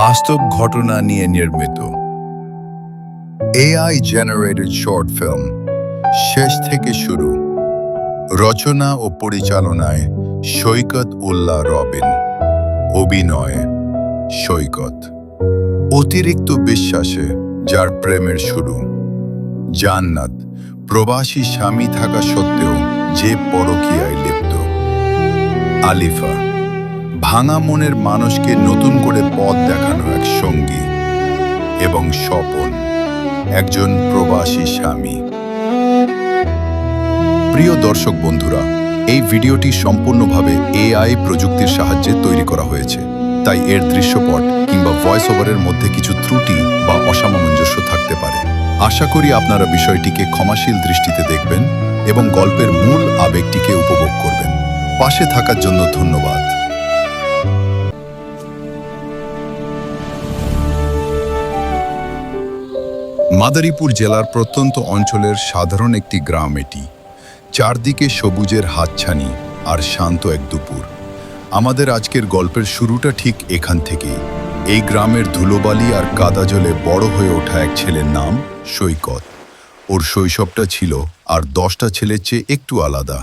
বাস্তব ঘটনা নিয়ে নির্মিত এআই জেনারেটেড শর্ট ফিল্ম শেষ থেকে শুরু। রচনা ও পরিচালনায় সৈকত উল্লাহ রবিন। অভিনয় সৈকত। অতিরিক্ত বিশ্বাসে যার প্রেমের শুরু। জান্নাত প্রবাসী স্বামী থাকা সত্ত্বেও যে পরকীয়ায় লিপ্ত। আলিফা ভাঙা মনের মানুষকে নতুন করে পথ দেখানো এক সঙ্গী। এবং স্বপন একজন প্রবাসী স্বামী। প্রিয় দর্শক বন্ধুরা, এই ভিডিওটি সম্পূর্ণভাবে এআই প্রযুক্তির সাহায্যে তৈরি করা হয়েছে, তাই এর দৃশ্যপট কিংবা ভয়েস ওভারের মধ্যে কিছু ত্রুটি বা অসামঞ্জস্য থাকতে পারে। আশা করি আপনারা বিষয়টিকে ক্ষমাশীল দৃষ্টিতে দেখবেন এবং গল্পের মূল আবেগটিকে উপভোগ করবেন। পাশে থাকার জন্য ধন্যবাদ। মাদারীপুর জেলার প্রত্যন্ত অঞ্চলের সাধারণ একটি গ্রাম এটি। চারদিকে সবুজের হাতছানি আর শান্ত এক দুপুর। আমাদের আজকের গল্পের শুরুটা ঠিক এখান থেকেই। এই গ্রামের ধুলোবালি আর কাদা জলে বড় হয়ে ওঠা এক ছেলের নাম সৈকত। ওর শৈশবটা ছিল আর 10টা ছেলের চেয়ে একটু আলাদা।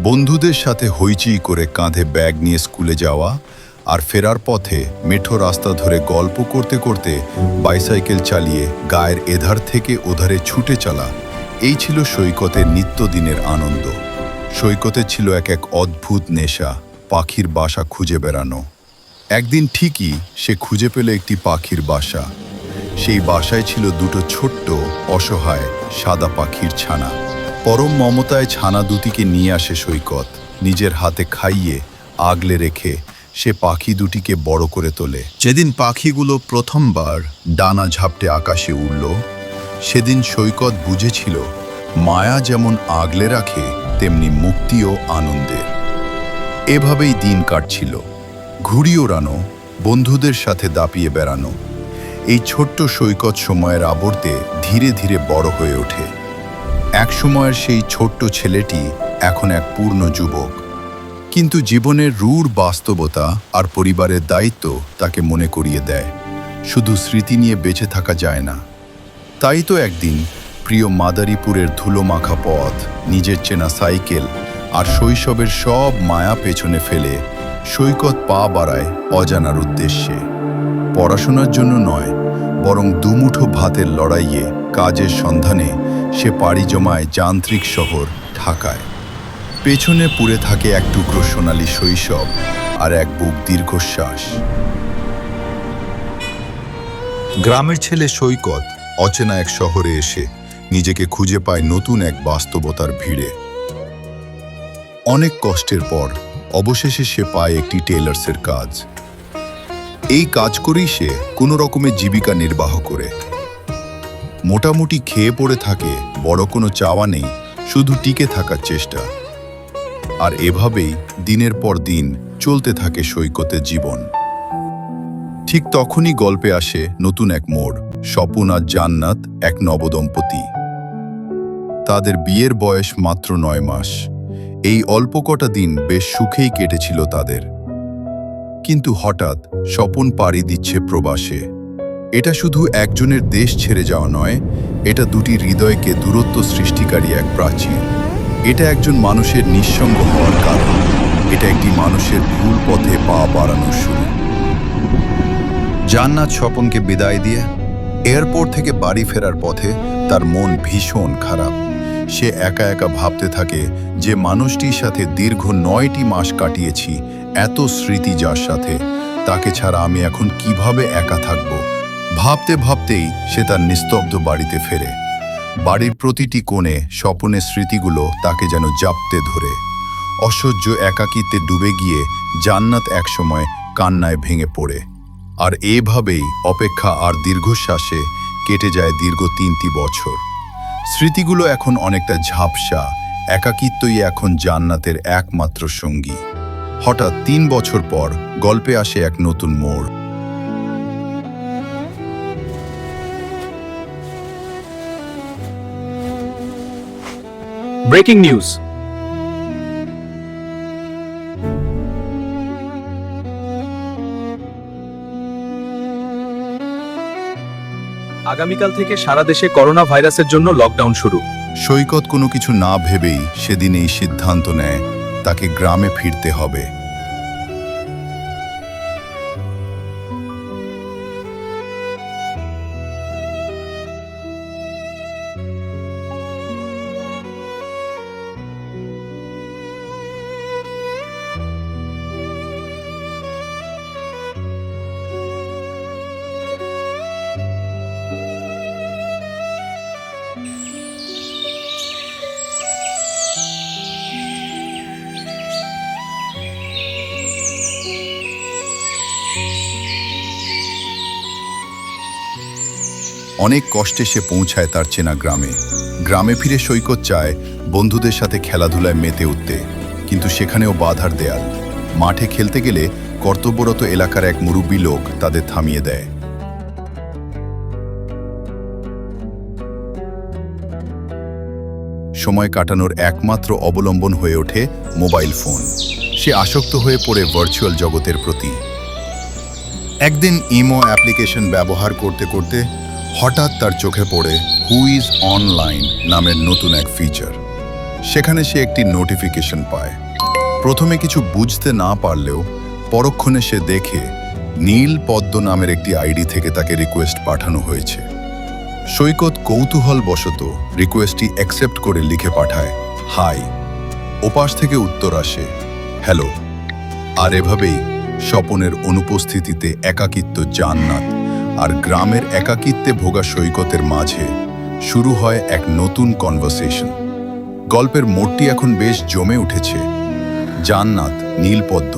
বন্ধুদের সাথে হইচই করে কাঁধে ব্যাগ নিয়ে স্কুলে যাওয়া আর ফেরার পথে মেঠো রাস্তা ধরে গল্প করতে করতে বাইসাইকেল চালিয়ে গায়ের এধার থেকে ওধারে ছুটে চলা, এই ছিল সৈকতের নিত্যদিনের আনন্দ। সৈকতের ছিল এক এক অদ্ভুত নেশা, পাখির বাসা খুঁজে বেড়ানো। একদিন ঠিকই সে খুঁজে পেল একটি পাখির বাসা। সেই বাসায় ছিল দুটো ছোট্ট অসহায় সাদা পাখির ছানা। পরম মমতায় ছানা দুটিকে নিয়ে আসে সৈকত। নিজের হাতে খাইয়ে আগলে রেখে সে পাখি দুটিকে বড় করে তোলে। যেদিন পাখিগুলো প্রথমবার ডানা ঝাপটে আকাশে উড়ল, সেদিন সৈকত বুঝেছিল মায়া যেমন আগলে রাখে তেমনি মুক্তিও আনন্দের। এভাবেই দিন কাটছিল। ঘুড়ি ওড়ানো, বন্ধুদের সাথে দাপিয়ে বেড়ানো। এই ছোট্ট সৈকত সময়ের আবর্তে ধীরে ধীরে বড় হয়ে ওঠে। এক সময়ের সেই ছোট্ট ছেলেটি এখন এক পূর্ণ যুবক। কিন্তু জীবনের রূঢ় বাস্তবতা আর পরিবারের দায়িত্ব তাকে মনে করিয়ে দেয় শুধু স্মৃতি নিয়ে বেঁচে থাকা যায় না। তাই তো একদিন প্রিয় মাদারীপুরের ধুলো মাখা পথ, নিজের চেনা সাইকেল আর শৈশবের সব মায়া পেছনে ফেলে সৈকত পা বাড়ায় অজানার উদ্দেশ্যে। পড়াশোনার জন্য নয়, বরং দুমুঠো ভাতের লড়াইয়ে কাজের সন্ধানে সে পাড়ি জমায় যান্ত্রিক শহর ঢাকায়। পেছনে পুড়ে থাকে এক টুকরো সোনালী শৈশব আর এক বুক দীর্ঘশ্বাস। গ্রামের ছেলে সৈকত অচেনা এক শহরে এসে নিজেকে খুঁজে পায় নতুন এক বাস্তবতার ভিড়ে। অনেক কষ্টের পর অবশেষে সে পায় একটি টেলার্সের কাজ। এই কাজ করেই সে কোনো রকমের জীবিকা নির্বাহ করে। মোটামুটি খেয়ে পড়ে থাকে, বড় কোনো চাওয়া নেই, শুধু টিকে থাকার চেষ্টা। আর এভাবেই দিনের পর দিন চলতে থাকে সৈকতের জীবন। ঠিক তখনই গল্পে আসে নতুন এক মোড়। স্বপন আর জান্নাত এক নবদম্পতি। তাদের বিয়ের বয়স মাত্র 9 মাস। এই অল্প কটা দিন বেশ সুখেই কেটেছিল তাদের। কিন্তু হঠাৎ স্বপন পাড়ি দিচ্ছে প্রবাসে। এটা শুধু একজনের দেশ ছেড়ে যাওয়া নয়, এটা দুটি হৃদয়কে দূরত্ব সৃষ্টিকারী এক প্রাচীর। এটা একজন মানুষের নিঃসঙ্গ হওয়ার কারণ। এটা একটি মানুষের ভুল পথে পা বাড়ানোর শুরু। জান্নাত স্বপনকে বিদায় দিয়ে এয়ারপোর্ট থেকে বাড়ি ফেরার পথে তার মন ভীষণ খারাপ। সে একা একা ভাবতে থাকে যে মানুষটির সাথে দীর্ঘ 9টি মাস কাটিয়েছি, এত স্মৃতি যার সাথে, তাকে ছাড়া আমি এখন কিভাবে একা থাকব। ভাবতে ভাবতেই সে তার নিস্তব্ধ বাড়িতে ফেরে। বাড়ির প্রতিটি কোণে স্বপনের স্মৃতিগুলো তাকে যেন জাপটে ধরে। অসহ্য একাকিত্বে ডুবে গিয়ে জান্নাত একসময় কান্নায় ভেঙে পড়ে। আর এভাবেই অপেক্ষা আর দীর্ঘশ্বাসে কেটে যায় দীর্ঘ 3টি বছর। স্মৃতিগুলো এখন অনেকটা ঝাপসা, একাকিত্বই এখন জান্নাতের একমাত্র সঙ্গী। হঠাৎ 3 বছর পর গল্পে আসে এক নতুন মোড়। Breaking news. আগামীকাল থেকে সারা দেশে করোনা ভাইরাসের জন্য লকডাউন শুরু। সৈকত কোনো কিছু না ভেবেই সেদিন এই সিদ্ধান্ত নেয় তাকে গ্রামে ফিরতে হবে। অনেক কষ্টে সে পৌঁছায় তার চেনা গ্রামে। গ্রামে ফিরে সৈকত চায় বন্ধুদের সাথে খেলাধুলায় মেতে উঠতে, কিন্তু সেখানেও বাধার দেয়াল। মাঠে খেলতে গেলে কর্তব্যরত এলাকার এক মুরব্বী লোক তাদের থামিয়ে দেয়। সময় কাটানোর একমাত্র অবলম্বন হয়ে ওঠে মোবাইল ফোন। সে আসক্ত হয়ে পড়ে ভার্চুয়াল জগতের প্রতি। একদিন ইমো অ্যাপ্লিকেশন ব্যবহার করতে করতে হঠাৎ তার চোখে পড়ে হু ইজ অনলাইন নামের নতুন এক ফিচার। সেখানে সে একটি নোটিফিকেশন পায়। প্রথমে কিছু বুঝতে না পারলেও পরক্ষণে সে দেখে নীল পদ্ম নামের একটি আইডি থেকে তাকে রিকোয়েস্ট পাঠানো হয়েছে। সৈকত কৌতূহলবশত রিকোয়েস্টটি অ্যাকসেপ্ট করে লিখে পাঠায় হাই। ওপাশ থেকে উত্তর আসে হ্যালো। আর এভাবেই স্বপনের অনুপস্থিতিতে একাকিত্ব জান্নাত আর গ্রামের একাকিত্বে ভোগা সৈকতের মাঝে শুরু হয় এক নতুন কনভারসেশন। গল্পের মোড়টি এখন বেশ জমে উঠেছে। জান্নাত, নীলপদ্ম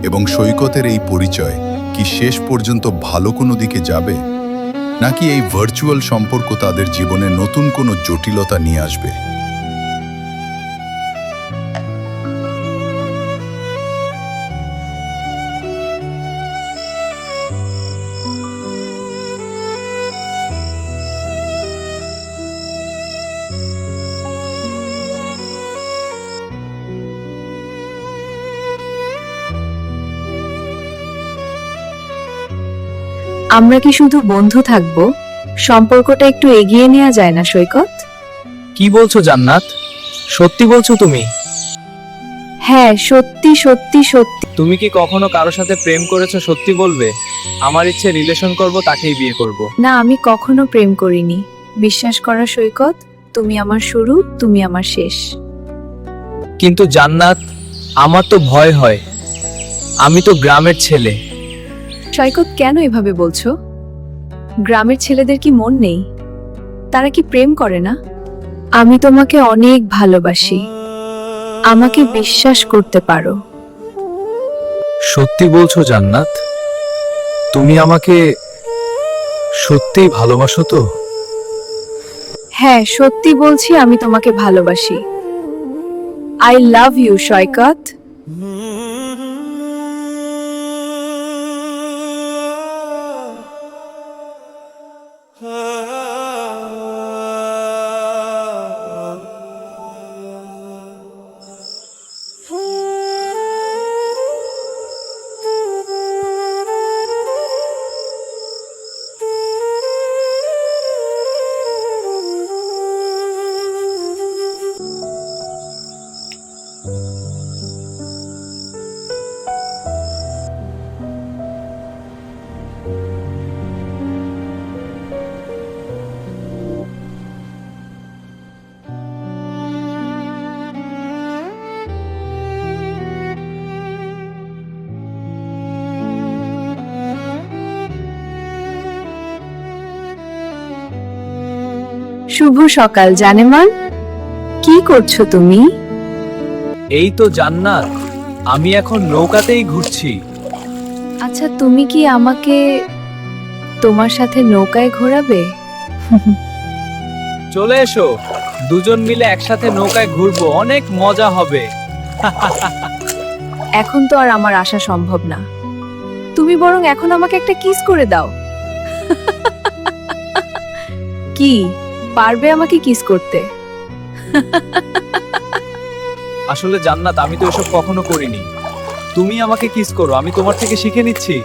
এবং সৈকতের এই পরিচয় কি শেষ পর্যন্ত ভালো কোনো দিকে যাবে, নাকি এই ভার্চুয়াল সম্পর্ক তাদের জীবনে নতুন কোনো জটিলতা নিয়ে আসবে? আমরা কি শুধু বন্ধু থাকবো? সম্পর্কটা একটু এগিয়ে নেওয়া যায় না সৈকত? কি বলছো জান্নাত? সত্যি বলছো তুমি? হ্যাঁ, সত্যি সত্যি সত্যি। তুমি কি কখনো কারোর সাথে প্রেম করেছো? সত্যি বলবে। আমার ইচ্ছে রিলেশন করব, তাকেই বিয়ে করব। না, আমি কখনো প্রেম করিনি। বিশ্বাস করা সৈকত, তুমি আমার শুরু, তুমি আমার শেষ। কিন্তু জান্নাত, আমার তো ভয় হয়। আমি তো গ্রামের ছেলে। সৈকত, কেন এভাবে বলছো? গ্রামের ছেলেদের কি মন নেই? তারা কি প্রেম করে না? আমি তোমাকে অনেক ভালোবাসি। আমাকে বিশ্বাস করতে পারো। সত্যি বলছো জান্নাত? তুমি আমাকে সত্যিই ভালোবাসো তো? হ্যাঁ, সত্যি বলছি, আমি তোমাকে ভালোবাসি। আই লাভ ইউ সৈকত। শুভ সকাল জানেমান। কি করছো তুমি? এই তো জান্নাত, আমি এখন নৌকাতেই ঘুরছি। আচ্ছা, তুমি কি আমাকে তোমার সাথে নৌকায় ঘোরাবে? চলে এসো, দুজন মিলে একসাথে নৌকায় ঘুরবো, অনেক মজা হবে। এখন তো আর আমার আসা সম্ভব না। তুমি বরং এখন আমাকে একটা কিস করে দাও। কি পারবে আমাকে কিস করতে? আসলে জান্নাত, আমি তো এসব কখনো করিনি। তুমি আমাকে কিস করো, আমি তোমার থেকে শিখে নিচ্ছি।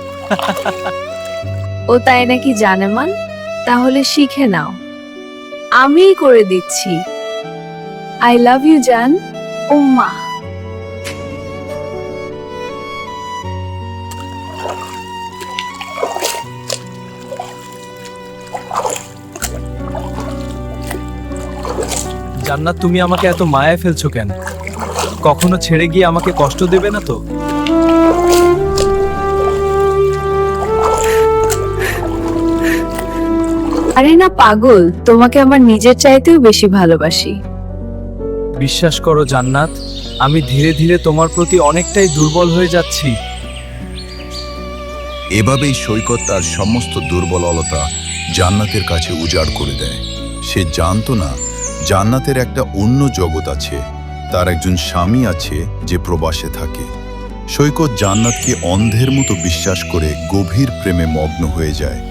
ও তাই নাকি জানেমান? তাহলে শিখে নাও, আমিই করে দিচ্ছি। আই লাভ ইউ জান, উম্মা। জান্নাত, তুমি আমাকে এত মায়ায় ফেলছো কেন? কখনো ছেড়ে গিয়ে আমাকে কষ্ট দেবে না তো? আরে না পাগল, তোমাকে আমার নিজের চাইতেও বেশি ভালোবাসি। বিশ্বাস করো জান্নাত, আমি ধীরে ধীরে তোমার প্রতি অনেকটাই দুর্বল হয়ে যাচ্ছি। এভাবেই সৈকত তার সমস্ত দুর্বলতা জান্নাতের কাছে উজাড় করে দেয়। সে জানতো না জান্নাতের একটা অন্য জগৎ আছে, তার একজন স্বামী আছে যে প্রবাসে থাকে। সৈকত জান্নাতকে অন্ধের মতো বিশ্বাস করে গভীর প্রেমে মগ্ন হয়ে যায়।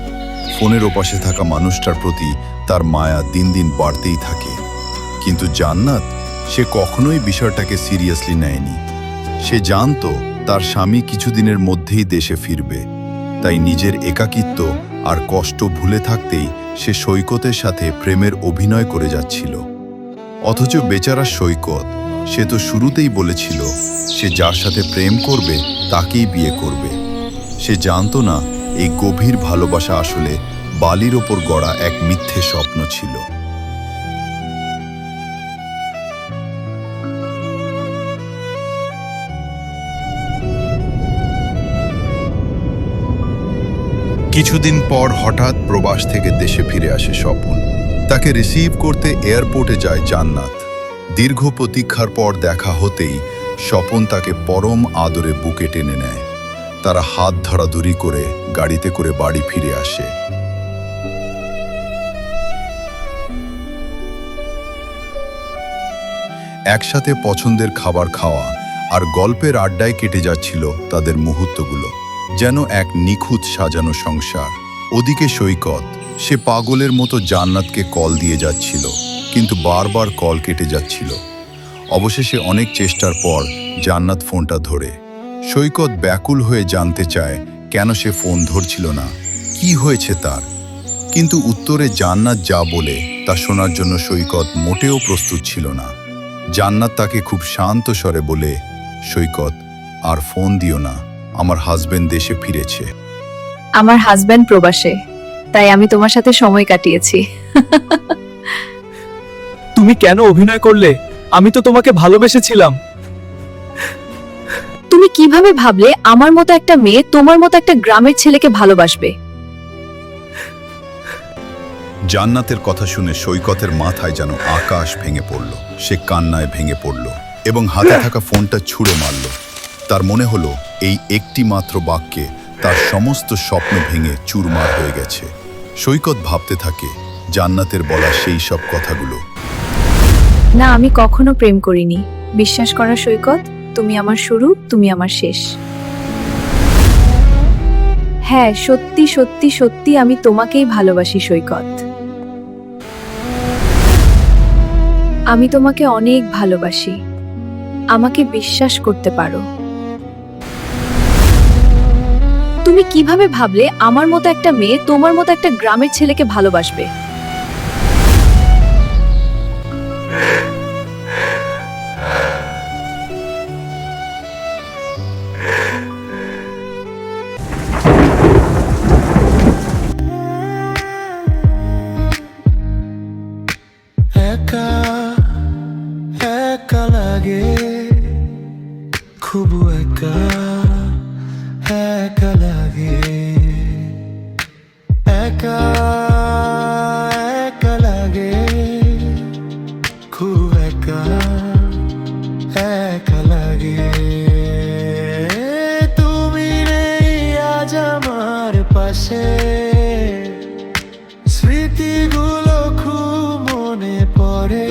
ফোনের ওপাশে থাকা মানুষটার প্রতি তার মায়া দিন দিন বাড়তেই থাকে। কিন্তু জান্নাত, সে কখনোই বিষয়টাকে সিরিয়াসলি নেয়নি। সে জানতো তার স্বামী কিছুদিনের মধ্যেই দেশে ফিরবে, তাই নিজের একাকিত্ব আর কষ্ট ভুলে থাকতেই সে সৈকতের সাথে প্রেমের অভিনয় করে যাচ্ছিল। অথচ বেচারা সৈকত, সে তো শুরুতেই বলেছিল সে যার সাথে প্রেম করবে তাকেই বিয়ে করবে। সে জানতো না এই গভীর ভালোবাসা আসলে বালির ওপর গড়া এক মিথ্যে স্বপ্ন ছিল। কিছুদিন পর হঠাৎ প্রবাস থেকে দেশে ফিরে আসে স্বপন। তাকে রিসিভ করতে এয়ারপোর্টে যায় জান্নাত। দীর্ঘ প্রতীক্ষার পর দেখা হতেই স্বপন তাকে পরম আদরে বুকে টেনে নেয়। তারা হাত ধরাধরি করে গাড়িতে করে বাড়ি ফিরে আসে। একসাথে পছন্দের খাবার খাওয়া আর গল্পের আড্ডায় কেটে যাচ্ছিল তাদের মুহূর্তগুলো, যেন এক নিখুঁত সাজানো সংসার। ওদিকে সৈকত, সে পাগলের মতো জান্নাতকে কল দিয়ে যাচ্ছিল, কিন্তু বারবার কল কেটে যাচ্ছিল। অবশেষে অনেক চেষ্টার পর জান্নাত ফোনটা ধরে। সৈকত ব্যাকুল হয়ে জানতে চায় কেন সে ফোন ধরছিল না, কি হয়েছে তার। কিন্তু উত্তরে জান্নাত যা বলে তা শোনার জন্য সৈকত মোটেও প্রস্তুত ছিল না। জান্নাত তাকে খুব শান্ত স্বরে বলে, সৈকত, আর ফোন দিও না, আমার হাজবেন্ড দেশে ফিরেছে। আমার হাজবেন্ড প্রবাসে, তাই আমি তোমার সাথে সময় কাটিয়েছি। তুমি কেন অভিনয় করলে? আমি তো তোমাকে ভালোবেসেছিলাম। তুমি কিভাবে ভাবলে আমার মতো একটা মেয়ে তোমার মতো একটা গ্রামের ছেলেকে ভালোবাসবে? জান্নাতের কথা শুনে সৈকতের মাথায় যেন আকাশ ভেঙে পড়ল। সে কান্নায় ভেঙে পড়ল এবং হাতে থাকা ফোনটা ছুঁড়ে মারল। তার মনে হলো এই একটি মাত্র বাক্যে তার সমস্ত স্বপ্ন ভেঙে চুরমার হয়ে গেছে। সৈকত ভাবতে থাকে জান্নাতের বলা সেই সব কথাগুলো। না, আমি কখনো প্রেম করিনি। বিশ্বাস করা সৈকত, তুমি আমার শুরু, তুমি আমার শেষ। হ্যাঁ, সত্যি সত্যি সত্যি আমি তোমাকেই ভালোবাসি সৈকত। আমি তোমাকে অনেক ভালোবাসি, আমাকে বিশ্বাস করতে পারো। তুমি কিভাবে ভাবলে আমার মতো একটা মেয়ে তোমার মতো একটা গ্রামের ছেলেকে ভালোবাসবে? একা একা লাগে, খুব একা একা লাগে, একা একা লাগে, খুব একা একা লাগে। তুমি নেই আজ আমার পাশে, স্মৃতিগুলো খুব মনে পড়ে।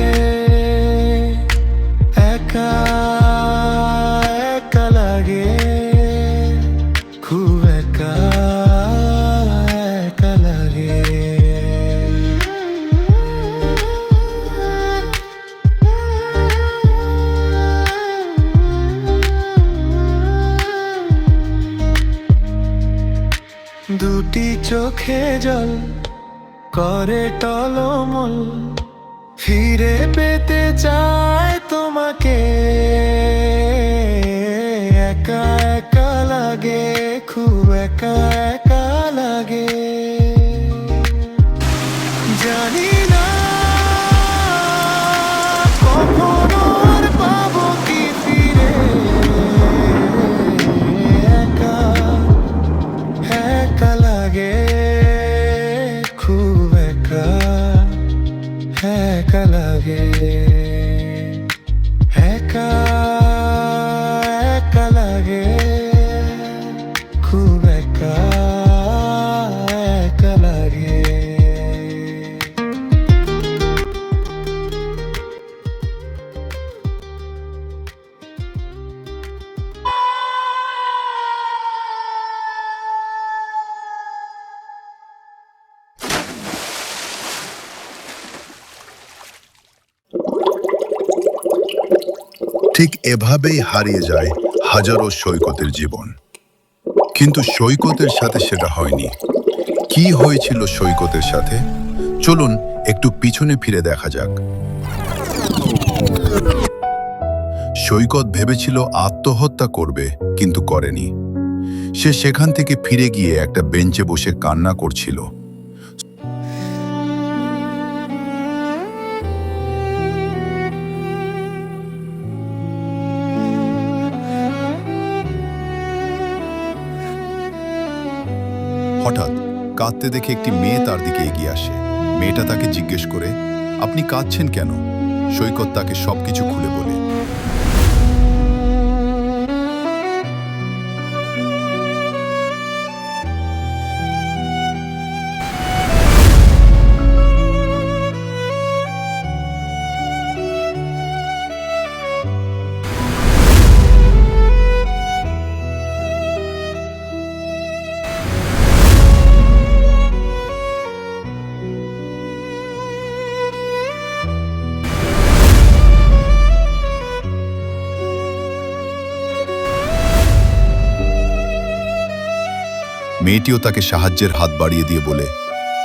একা একা লাগে, খুব একা একা লাগে। দুটি চোখে জল, করে টলমল, ফিরে পেতে চায় তোমাকে। একা একা লাগে, খুব একা একা লাগে। জানি না কখনো আর পাবো কি ফিরে। একা একা লাগে, খুব একা একা লাগে। একা একা লাগে, খুব একা একা লাগে। ঠিক এভাবেই হারিয়ে যায় হাজারো সৈকতের জীবন। কিন্তু সৈকতের সাথে সেটা হয়নি। কি হয়েছিল সৈকতের সাথে? চলুন একটু পিছনে ফিরে দেখা যাক। সৈকত ভেবেছিল আত্মহত্যা করবে, কিন্তু করেনি। সে সেখান থেকে ফিরে গিয়ে একটা বেঞ্চে বসে কান্না করছিল। হঠাৎ কাঁদতে দেখে একটি মেয়ে তার দিকে এগিয়ে আসে। মেয়েটা তাকে জিজ্ঞেস করে, আপনি কাঁদছেন কেন? সৈকত তাকে সবকিছু খুলে বলে। মেয়েটিও তাকে সাহায্যের হাত বাড়িয়ে দিয়ে বলে,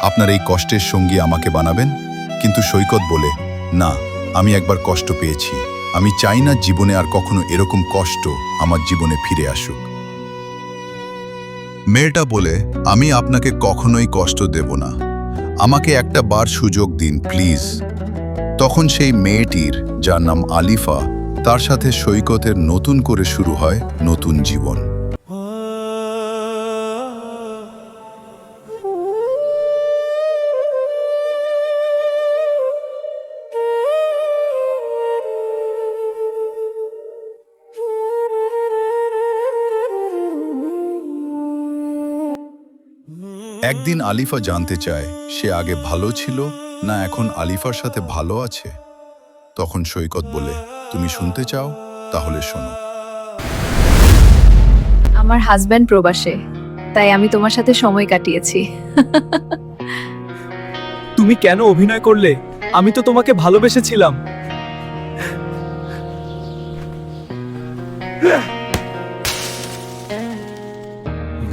আপনার এই কষ্টের সঙ্গী আমাকে বানাবেন? কিন্তু সৈকত বলে, না, আমি একবার কষ্ট পেয়েছি। আমি চাই না জীবনে আর কখনো এরকম কষ্ট আমার জীবনে ফিরে আসুক। মেয়েটা বলে, আমি আপনাকে কখনোই কষ্ট দেব না। আমাকে একটা বার সুযোগ দিন প্লিজ। তখন সেই মেয়েটির, যার নাম আলিফা, তার সাথে সৈকতের নতুন করে শুরু হয় নতুন জীবন। একদিন আলিফা জানতে চায় সে আগে ভালো ছিল না এখন আলিফার সাথে ভালো আছে। তখন সৈকত বলে, তুমি শুনতে চাও? তাহলে শোনো। আমার হাজবেন্ড প্রবাসে, তাই আমি তোমার সাথে সময় কাটিয়েছি। তুমি কেন অভিনয় করলে? আমি তো তোমাকে ভালোবেসেছিলাম।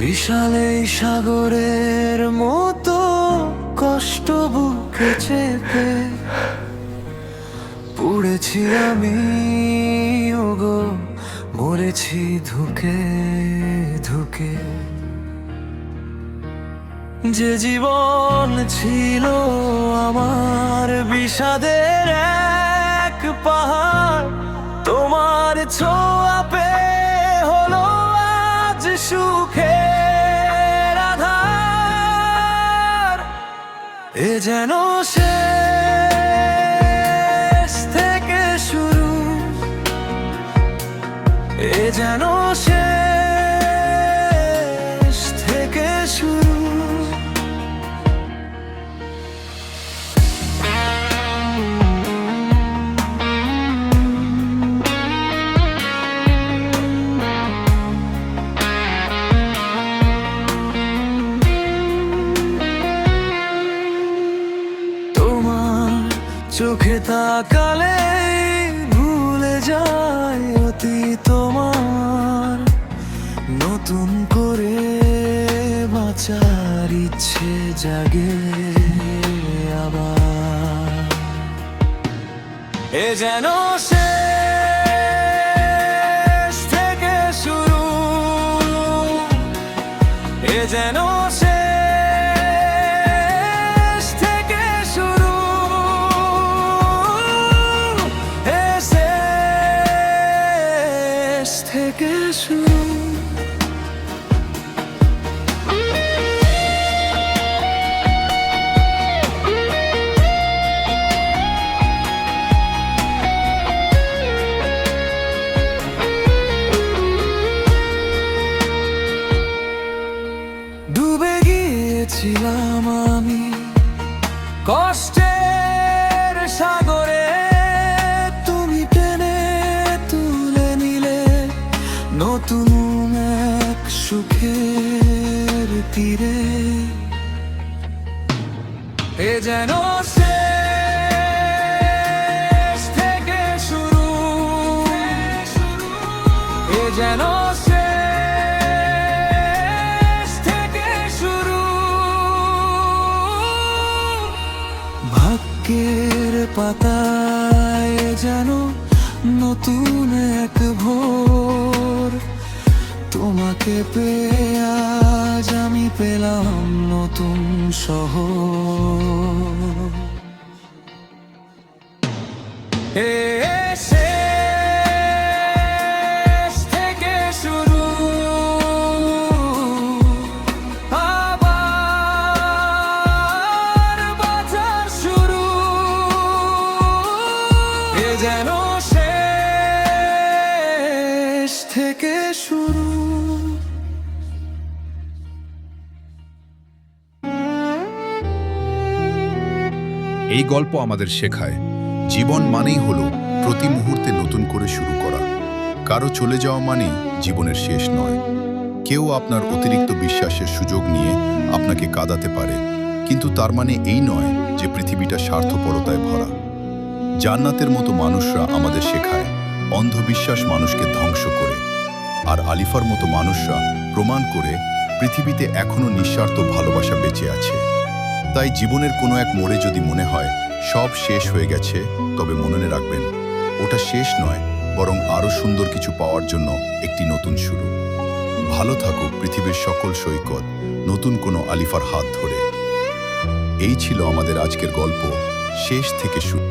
বিশাল এই সাগরের মতো কষ্ট বুকে চেপে পড়েছি আমি, ওগো মরেছি ধুকে ধুকে। যে জীবন ছিল আমার বিষাদের এক পাহাড়, তোমার ছোঁয়া পেয়ে হলো আজ সুখের আধার। এ যেন শেষ থেকে শুরু, এ যেন শেষ থেকে শুরু। চোখে তাকালে ভুলে যায় অতীত তোমার, নতুন করে বাঁচার ইচ্ছে জাগে। এ যেন শেষ থেকে শুরু, এ যেন শেষ থেকে শুরু, এ শেষ থেকে শুরু। ডুবে গিয়েছিলাম আমি কষ্টের সাগরে, তুমি টেনে তুলে নিলে নতুন এক সুখের তীরে। এ যেন শেষ থেকে শুরু, এ যেন ভাগ্যের পাতায় যেন নতুন এক ভোর, তোমাকে পেয়ে আজ আমি পেলাম নতুন শহর। এ শেষ থেকে শুরু, যেন শেষ থেকে শুরু। এই গল্প আমাদের শেখায় জীবন মানেই হলো প্রতি মুহূর্তে নতুন করে শুরু করা। কারো চলে যাওয়া মানেই জীবনের শেষ নয়। কেউ আপনার অতিরিক্ত বিশ্বাসের সুযোগ নিয়ে আপনাকে কাঁদাতে পারে, কিন্তু তার মানে এই নয় যে পৃথিবীটা স্বার্থপরতায় ভরা। জান্নাতের মতো মানুষরা আমাদের শেখায় অন্ধবিশ্বাস মানুষকে ধ্বংস করে, আর আলিফার মতো মানুষরা প্রমাণ করে পৃথিবীতে এখনো নিঃস্বার্থ ভালোবাসা বেঁচে আছে। তাই জীবনের কোনো এক মোড়ে যদি মনে হয় সব শেষ হয়ে গেছে, তবে মনে রাখবেন ওটা শেষ নয়, বরং আরও সুন্দর কিছু পাওয়ার জন্য একটি নতুন শুরু। ভালো থাকুক পৃথিবীর সকল সৈকত নতুন কোনো আলিফার হাত ধরে। এই ছিল আমাদের আজকের গল্প, শেষ থেকে শুরু।